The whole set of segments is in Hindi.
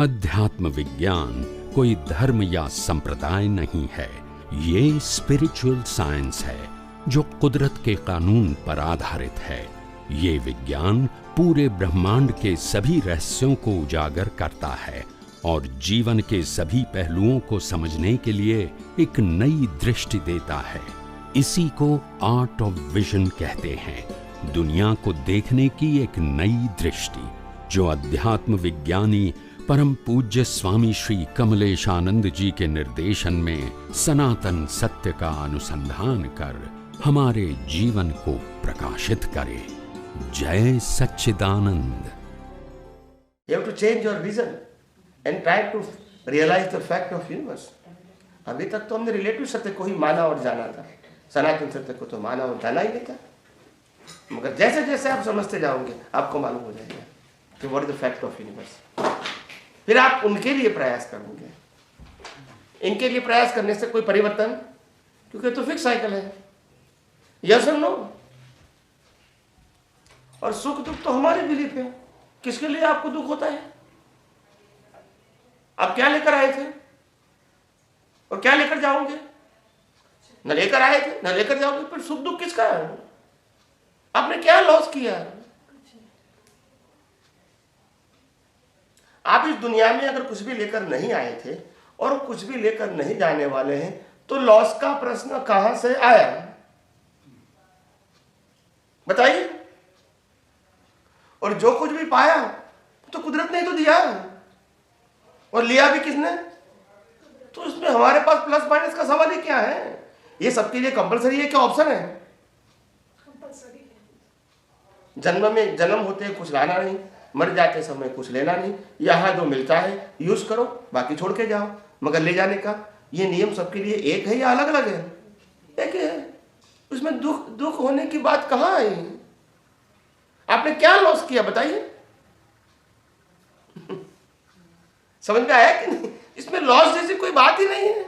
अध्यात्म विज्ञान कोई धर्म या संप्रदाय नहीं है, ये स्पिरिचुअल साइंस है जो कुदरत के कानून पर आधारित है। ये विज्ञान पूरे ब्रह्मांड के सभी रहस्यों को उजागर करता है और जीवन के सभी पहलुओं को समझने के लिए एक नई दृष्टि देता है। इसी को आर्ट ऑफ विजन कहते हैं, दुनिया को देखने की एक नई दृष्टि, जो अध्यात्म विज्ञानी परम पूज्य स्वामी श्री कमलेशानंद जी के निर्देशन में सनातन सत्य का अनुसंधान कर हमारे जीवन को प्रकाशित करे। जय सच्चिदानंद। You have to change your vision and try to realize the fact of universe. अभी तक तो हमने रिलेटिव सत्य को ही माना और जाना था, सनातन सत्य को तो माना और जाना ही नहीं था। मगर जैसे जैसे आप समझते जाओगे आपको मालूम हो जाएगा कि what is the fact of universe. फिर आप उनके लिए प्रयास करोगे। इनके लिए प्रयास करने से कोई परिवर्तन, क्योंकि तो फिक्स साइकिल है, यस और नो। और सुख दुख तो हमारे बिलीफ है। किसके लिए आपको दुख होता है? आप क्या लेकर आए थे और क्या लेकर जाओगे? न लेकर आए थे न लेकर जाओगे, फिर सुख दुख किसका है? आपने क्या लॉस किया? आप इस दुनिया में अगर कुछ भी लेकर नहीं आए थे और कुछ भी लेकर नहीं जाने वाले हैं, तो लॉस का प्रश्न कहां से आया? बताइए। और जो कुछ भी पाया तो कुदरत ने ही तो दिया, और लिया भी किसने? तो इसमें हमारे पास प्लस माइनस का सवाल ही क्या है? ये सबके लिए कंपलसरी है क्या ऑप्शन है? कंपलसरी है। जन्म में जन्म होते कुछ लाना नहीं, मर जाते समय कुछ लेना नहीं। यहां जो मिलता है यूज करो, बाकी छोड़ के जाओ। मगर ले जाने का ये नियम सबके लिए एक है या अलग अलग है? एक है। उसमें दुख दुख होने की बात कहां आई? आपने क्या लॉस किया बताइए? समझ में आया कि नहीं? इसमें लॉस जैसी कोई बात ही नहीं है।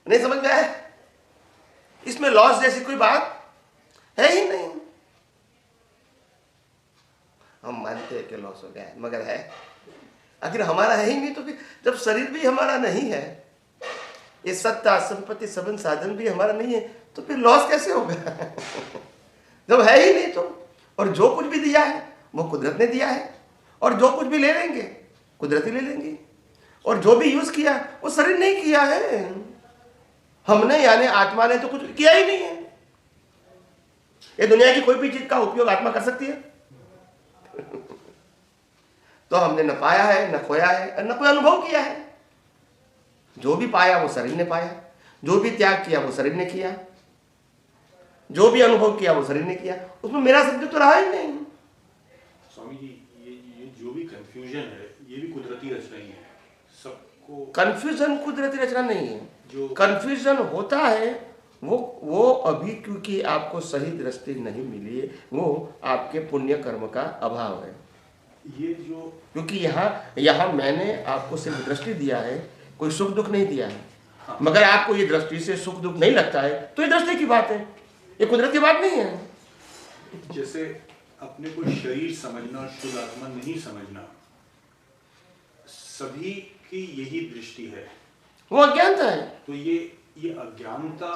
नहीं समझ में आया? इसमें लॉस जैसी कोई बात है ही नहीं। हम मानते हैं कि लॉस हो गया है, मगर है आखिर हमारा है ही नहीं। तो फिर जब शरीर भी हमारा नहीं है, ये सत्ता संपत्ति सबन साधन भी हमारा नहीं है, तो फिर लॉस कैसे होगा? जब है ही नहीं तो। और जो कुछ भी दिया है वो कुदरत ने दिया है, और जो कुछ भी ले लेंगे कुदरत ही ले लेंगे। और जो भी यूज किया वो शरीर नहीं किया है, हमने यानी आत्मा ने तो कुछ किया ही नहीं है। ये दुनिया की कोई भी चीज का उपयोग आत्मा कर सकती है? तो हमने न पाया है, न खोया है, और न कोई अनुभव किया है। जो भी पाया वो शरीर ने पाया, जो भी त्याग किया वो शरीर ने किया, जो भी अनुभव किया वो शरीर ने किया। उसमें मेरा शब्द तो रहा ही नहीं। स्वामी जी, ये जो भी कंफ्यूजन है ये भी कुदरती रचना ही है सबको। कंफ्यूजन कुदरती रचना नहीं है। जो कंफ्यूजन होता है वो अभी क्योंकि आपको सही दृष्टि नहीं मिली है, वो आपके पुण्य कर्म का अभाव है। ये जो क्योंकि यहाँ मैंने आपको सिर्फ दृष्टि दिया है, कोई सुख दुख नहीं दिया है। हाँ। मगर आपको ये दृष्टि से सुख दुख नहीं लगता है तो ये दृष्टि की बात है, ये कुदरत की बात नहीं है। जैसे अपने को शरीर समझना, शुद्ध आत्मा नहीं समझना, सभी की यही दृष्टि है, वो अज्ञानता है। तो ये अज्ञानता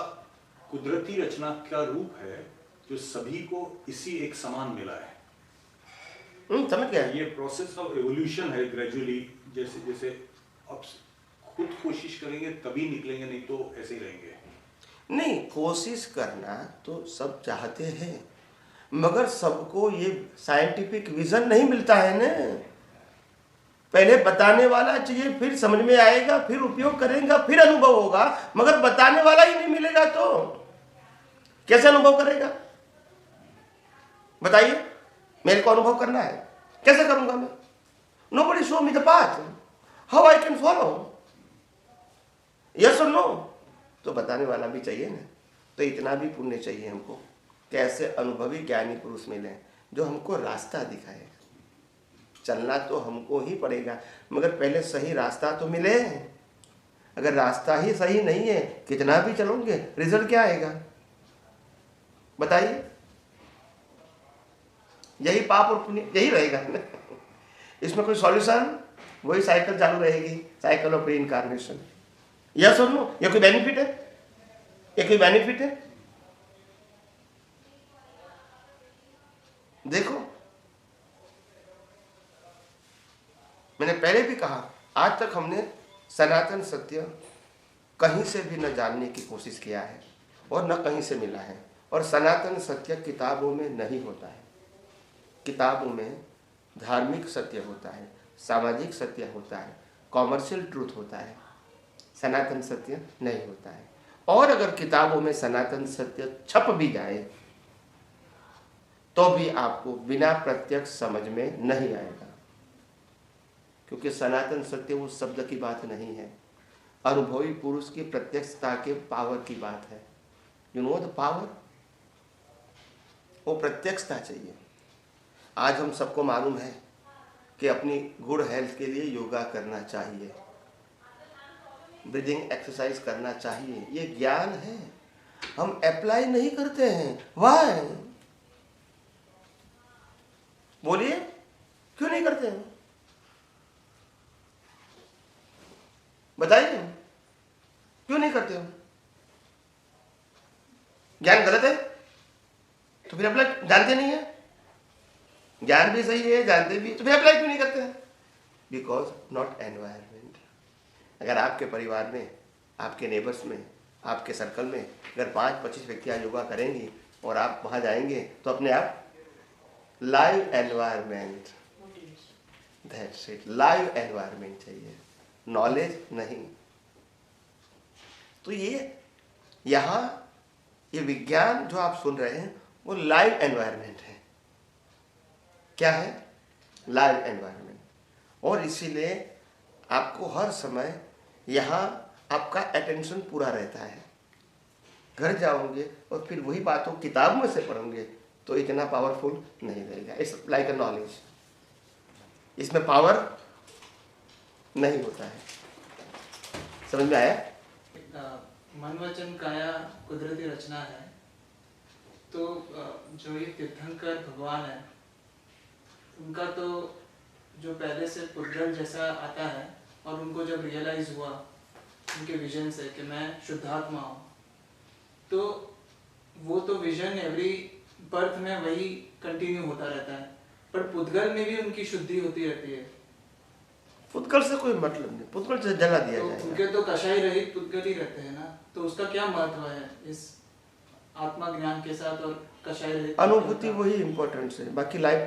कुदरती रचना का रूप है जो सभी को इसी एक समान मिला है। समझ गया? ये प्रोसेस ऑफ एवोल्यूशन है ग्रेजुअली। जैसे जैसे अब खुद कोशिश करेंगे तभी निकलेंगे, नहीं तो ऐसे ही रहेंगे। नहीं, कोशिश करना तो सब चाहते हैं, मगर सबको ये साइंटिफिक विजन नहीं मिलता है ना। पहले बताने वाला चाहिए, फिर समझ में आएगा, फिर उपयोग करेगा, फिर अनुभव होगा। मगर बताने वाला ही नहीं मिलेगा तो कैसे अनुभव करेगा? बताइए। मेरे को अनुभव करना है, कैसे करूंगा मैं? Nobody show me the path, how I can follow? Yes or no? तो बताने वाला भी चाहिए ना। तो इतना भी पुण्य चाहिए हमको कि ऐसे अनुभवी ज्ञानी पुरुष मिले जो हमको रास्ता दिखाए। चलना तो हमको ही पड़ेगा, मगर पहले सही रास्ता तो मिले। अगर रास्ता ही सही नहीं है, कितना भी चलोगे रिजल्ट क्या आएगा? बताइए। यही पाप और पुण्य यही रहेगा ना। इसमें कोई सॉल्यूशन, वही साइकिल चालू रहेगी, साइकिल ऑफ रीइंकार्नेशन। यस और नो? ये कोई बेनिफिट है? ये कोई बेनिफिट है? देखो, मैंने पहले भी कहा, आज तक हमने सनातन सत्य कहीं से भी न जानने की कोशिश किया है और न कहीं से मिला है। और सनातन सत्य किताबों में नहीं होता है। किताबों में धार्मिक सत्य होता है, सामाजिक सत्य होता है, कॉमर्शियल ट्रूथ होता है, सनातन सत्य नहीं होता है। और अगर किताबों में सनातन सत्य छप भी जाए तो भी आपको बिना प्रत्यक्ष समझ में नहीं आएगा, क्योंकि सनातन सत्य वो शब्द की बात नहीं है, अनुभवी पुरुष की प्रत्यक्षता के पावर की बात है। यू नो द पावर, वो प्रत्यक्षता चाहिए। आज हम सबको मालूम है कि अपनी गुड हेल्थ के लिए योगा करना चाहिए, ब्रीदिंग एक्सरसाइज करना चाहिए, ये ज्ञान है। हम अप्लाई नहीं करते हैं। व्हाई? बोलिए, क्यों नहीं करते हैं? बताइए, क्यों नहीं करते हो? ज्ञान गलत है तो फिर अप्लाई, जानते नहीं है, ज्ञान भी सही है, जानते भी, तो फिर अप्लाई क्यों नहीं करते हैं? Because not environment. अगर आपके परिवार में, आपके नेबर्स में, आपके सर्कल में अगर 5-25 व्यक्तियां योगा करेंगी और आप वहां जाएंगे तो अपने आप live environment, that's it, live environment चाहिए, नॉलेज नहीं। तो ये यहाँ ये विज्ञान जो आप सुन रहे हैं वो लाइव एनवायरमेंट है। क्या है? Live environment. और इसीलिए आपको हर समय यहाँ आपका अटेंशन पूरा रहता है। घर जाओगे और फिर वही बातों किताब में से पढ़ोगे तो इतना पावरफुल नहीं रहेगा। इट्स लाइक अ नॉलेज, इसमें पावर नहीं होता है। समझ में आया? मन वचन काया कुदरती रचना है। तो जो ये तीर्थंकर भगवान है, उनका तो जो पहले से पुद्गल जैसा आता है, और उनको जब रियलाइज हुआ उनके विजन से कि मैं शुद्धात्मा हूँ, तो वो तो विजन एवरी बर्थ में वही कंटिन्यू होता रहता है। पर पुद्गल में भी उनकी शुद्धि होती रहती है। पुद्गल से कोई मतलब नहीं, पुद्गल से जला दिया तो जाएगा। उनके तो कषाय रहित पुद्गल ही रहते हैं ना, तो उसका क्या महत्व है इस आत्मा ज्ञान के साथ और कषाय रहित? अनुभूति वही इम्पोर्टेंट है, बाकी लाइफ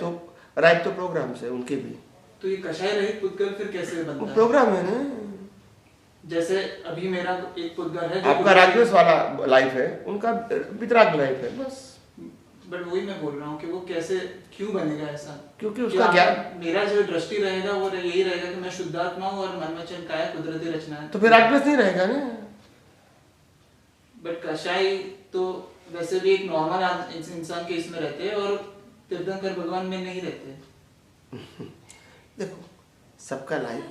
तो प्रोग्राम से उनके भी। तो ये कषाय रहित पुद्गल फिर कैसे बनता है? प्रोग्राम है ना। जैसे अभी मेरा एक पुद्गल है, आपका राजवेश वाला लाइफ है, उनका वितराग लाइफ है, बस। बट वही मैं बोल रहा हूँ कि वो कैसे, क्यों बनेगा ऐसा? क्योंकि उसका ज्ञान, मेरा जो दृष्टि रहेगा वो यही रहेगा कि मैं शुद्धात्मा हूँ और मन वचन काया कुदरती रचना है, तो फिर राजवेश नहीं रहेगा ना। बट कषाय तो वैसे भी एक नॉर्मल इंसान के इसमें रहते हैं और तीर्थंकर भगवान में नहीं रहते। देखो, सबका लाइफ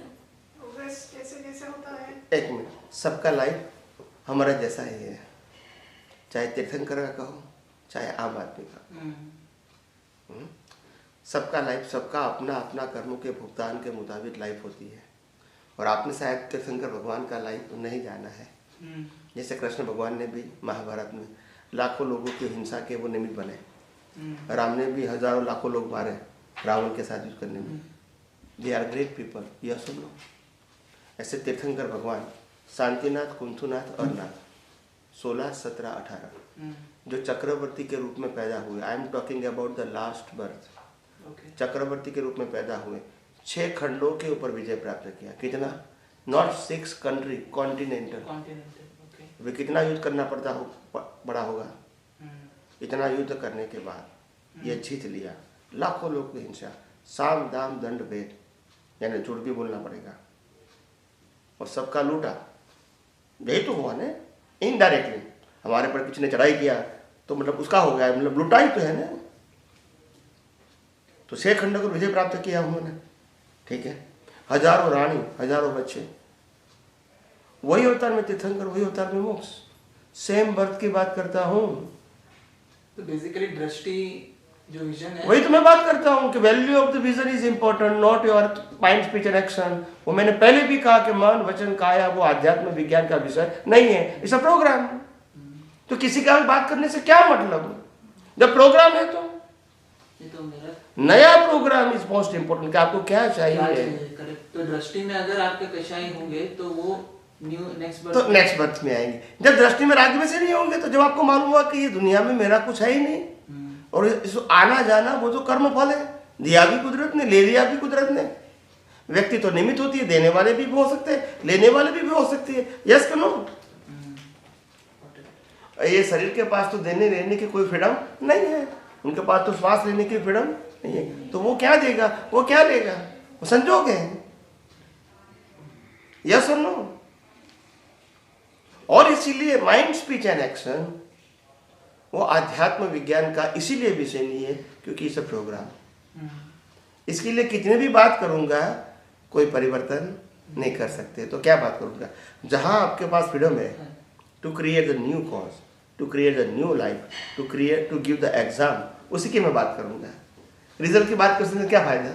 कैसे कैसे होता है? एक मिनट, सबका लाइफ हमारा जैसा ही है, चाहे तीर्थंकर का कहो चाहे आम आदमी का। सबका लाइफ, सबका अपना अपना कर्मों के भुगतान के मुताबिक लाइफ होती है। और आपने शायद तीर्थंकर भगवान का लाइफ नहीं जाना है। जैसे कृष्ण भगवान ने भी महाभारत में लाखों लोगों की हिंसा के वो निमित्त बने, राम ने भी हजारों लाखों लोग मारे रावण के साथ युद्ध करने में। दे आर ग्रेट पीपल, यह सुन लो। ऐसे तीर्थंकर भगवान शांतिनाथ, कुंथुनाथ और नाथ 16, 17, 18 जो चक्रवर्ती के रूप में पैदा हुए, I am talking about the last birth, चक्रवर्ती के रूप में पैदा हुए, 6 खंडों के ऊपर विजय प्राप्त किया। कितना? Not 6 country, continental. वे कितना युद्ध करना पड़ा होगा। इतना युद्ध करने के बाद ये जीत लिया। लाखों लोग की हिंसा, साम दाम दंड भेद, यानी झूठ भी बोलना पड़ेगा, और सबका लूटा। यही तो हुआ ना इनडायरेक्टली। हमारे पर किसी ने चढ़ाई किया तो मतलब उसका हो गया, मतलब लुटाई तो है ना। तो 6 खंडों को विजय प्राप्त किया उन्होंने, ठीक है। हजारों रानी, हजारों बच्चे। वही अवतार में तीर्थंकर, वही अवतार में मोक्ष। सेम बर्थ की बात करता हूँ। तो बेसिकली दृष्टि जो विजन है वही तो मैं बात करता हूँ कि value of the vision is important, not your mind, speech and action. वो मैंने पहले भी कहा कि मन वचन काया वो आध्यात्म विज्ञान का विषय नहीं है, इट्स अ प्रोग्राम। तो किसी का भी बात करने से क्या मतलब, जब प्रोग्राम है तो ये तो मेरा नया प्रोग्राम इज मोस्ट इंपोर्टेंट कि आपको क्या चाहिए। करेक्ट। तो दृष्टि में अगर आपके कषाय होंगे तो वो न्यू नेक्स्ट तो नेक्स्ट बर्थ में आएंगे। जब दृष्टि में राग में से नहीं होंगे तो जब आपको मालूम हुआ कि ये दुनिया में मेरा कुछ है ही नहीं और इस आना जाना वो तो कर्म फल है, दिया भी कुदरत ने, ले लिया भी कुदरत ने। व्यक्ति तो निमित्त होती है, देने वाले भी हो सकते हैं, लेने वाले भी हो सकती है। यस कि नो? ये शरीर के पास तो देने लेने की कोई फ्रीडम नहीं है, उनके पास तो श्वास लेने की फ्रीडम नहीं है। तो वो क्या देगा, वो क्या लेगा, वो संजोग है। यस और नो? और इसीलिए माइंड स्पीच एंड एक्शन वो आध्यात्म विज्ञान का इसीलिए विषय नहीं है क्योंकि इसे प्रोग्राम। इसके लिए कितने भी बात करूंगा कोई परिवर्तन नहीं कर सकते। तो क्या बात करूंगा, जहां आपके पास फ्रीडम है to create the new cause, to create the new life, to give the exam, उसी की मैं बात करूंगा। रिजल्ट की बात करने से क्या फायदा।